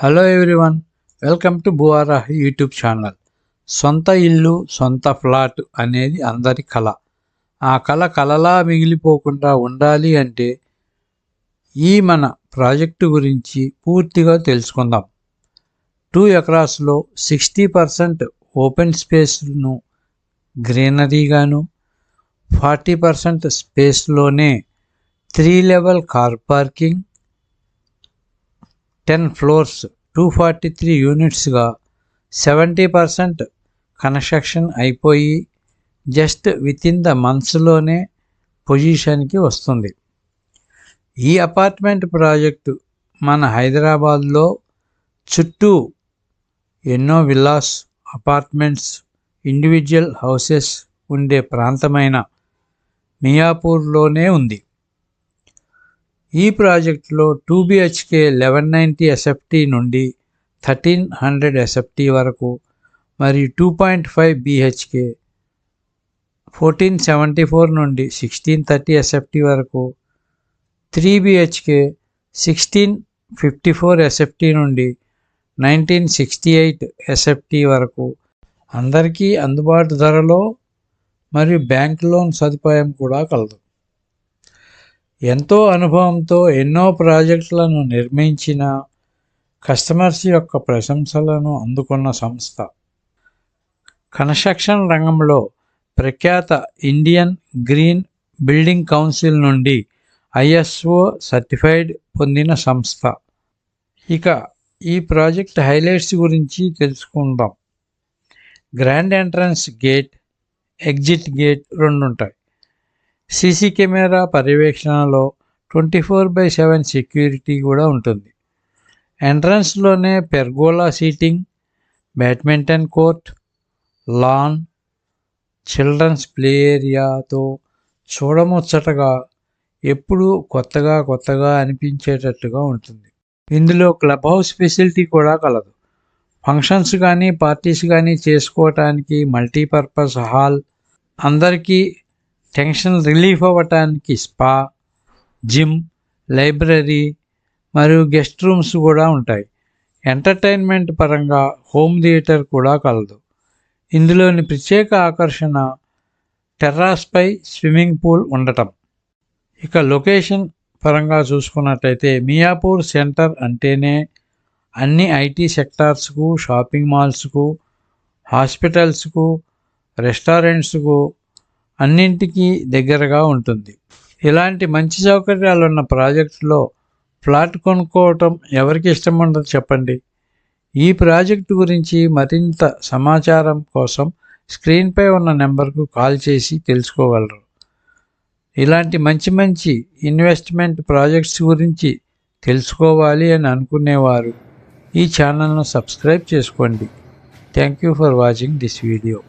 Hello everyone, welcome to బుఆరా YouTube channel. సొంత ఇల్లు, సొంత ఫ్లాట్ అనేది అందరి కళ. ఆ కళ కలలా మిగిలిపోకుండా ఉండాలి అంటే ఈ మన ప్రాజెక్టు గురించి పూర్తిగా తెలుసుకుందాం. 2 ఎకరాస్లో 60% ఓపెన్ స్పేస్ను గ్రీనరీగాను, 40% స్పేస్లోనే 3 లెవెల్ కార్ పార్కింగ్, 10 ఫ్లోర్స్ 243 యూనిట్స్గా 70% కన్స్ట్రక్షన్ అయిపోయి జస్ట్ వితిన్ ద మంత్స్లోనే పొజిషన్కి వస్తుంది. ఈ అపార్ట్మెంట్ ప్రాజెక్టు మన హైదరాబాద్లో చుట్టూ ఎన్నో విల్లాస్, అపార్ట్మెంట్స్, ఇండివిజువల్ హౌసెస్ ఉండే ప్రాంతమైన మియాపూర్లోనే ఉంది. ఈ ప్రాజెక్టులో 2 BHK 1190 SFT నుండి 1300 SFT వరకు మరియు 2.5 BHK 1474 నుండి 1630 SFT వరకు, 3 BHK 1654 SFT నుండి 1968 SFT వరకు అందరికీ అందుబాటు ధరలో మరియు బ్యాంక్ లోన్ సదుపాయం కూడా కలదు. ఎంతో అనుభవంతో ఎన్నో ప్రాజెక్టులను నిర్మించిన, కస్టమర్స్ యొక్క ప్రశంసలను అందుకున్న సంస్థ. కన్స్ట్రక్షన్ రంగంలో ప్రఖ్యాత ఇండియన్ గ్రీన్ బిల్డింగ్ కౌన్సిల్ నుండి ISO సర్టిఫైడ్ పొందిన సంస్థ. ఇక ఈ ప్రాజెక్ట్ హైలైట్స్ గురించి తెలుసుకుందాం. Grand entrance gate, exit gate 2 ఉంటాయి. సీసీ కెమెరా పర్యవేక్షణలో 24/7 సెక్యూరిటీ కూడా ఉంటుంది. ఎంట్రన్స్లోనే pergola seating, badminton court, lawn, children's play ఏరియాతో చూడముచ్చటగా ఎప్పుడూ కొత్తగా అనిపించేటట్టుగా ఉంటుంది. ఇందులో క్లబ్ హౌస్ ఫెసిలిటీ కూడా కలదు. ఫంక్షన్స్ కానీ పార్టీస్ కానీ చేసుకోవటానికి మల్టీపర్పస్ హాల్, అందరికీ టెన్షన్ రిలీఫ్ అవ్వటానికి స్పా, జిమ్, లైబ్రరీ మరియు గెస్ట్ రూమ్స్ కూడా ఉంటాయి. ఎంటర్టైన్మెంట్ పరంగా హోమ్ థియేటర్ కూడా కలదు. ఇందులోని ప్రత్యేక ఆకర్షణ టెర్రాస్పై స్విమ్మింగ్ పూల్ ఉండటం. ఇక లొకేషన్ పరంగా చూసుకున్నట్టయితే మియాపూర్ సెంటర్ అంటేనే అన్ని IT సెక్టార్స్కు, షాపింగ్ మాల్స్కు, హాస్పిటల్స్కు, రెస్టారెంట్స్కు అన్నింటికీ దగ్గరగా ఉంటుంది. ఇలాంటి మంచి సౌకర్యాలున్న ప్రాజెక్టులో ఫ్లాట్ కొనుక్కోవటం ఎవరికి ఇష్టం ఉండదు చెప్పండి. ఈ ప్రాజెక్టు గురించి మరింత సమాచారం కోసం స్క్రీన్పై ఉన్న నెంబర్కు కాల్ చేసి తెలుసుకోగలరు. ఇలాంటి మంచి ఇన్వెస్ట్మెంట్ ప్రాజెక్ట్స్ గురించి తెలుసుకోవాలి అని అనుకునేవారు ఈ ఛానల్ను సబ్స్క్రైబ్ చేసుకోండి. Thank you for watching this video.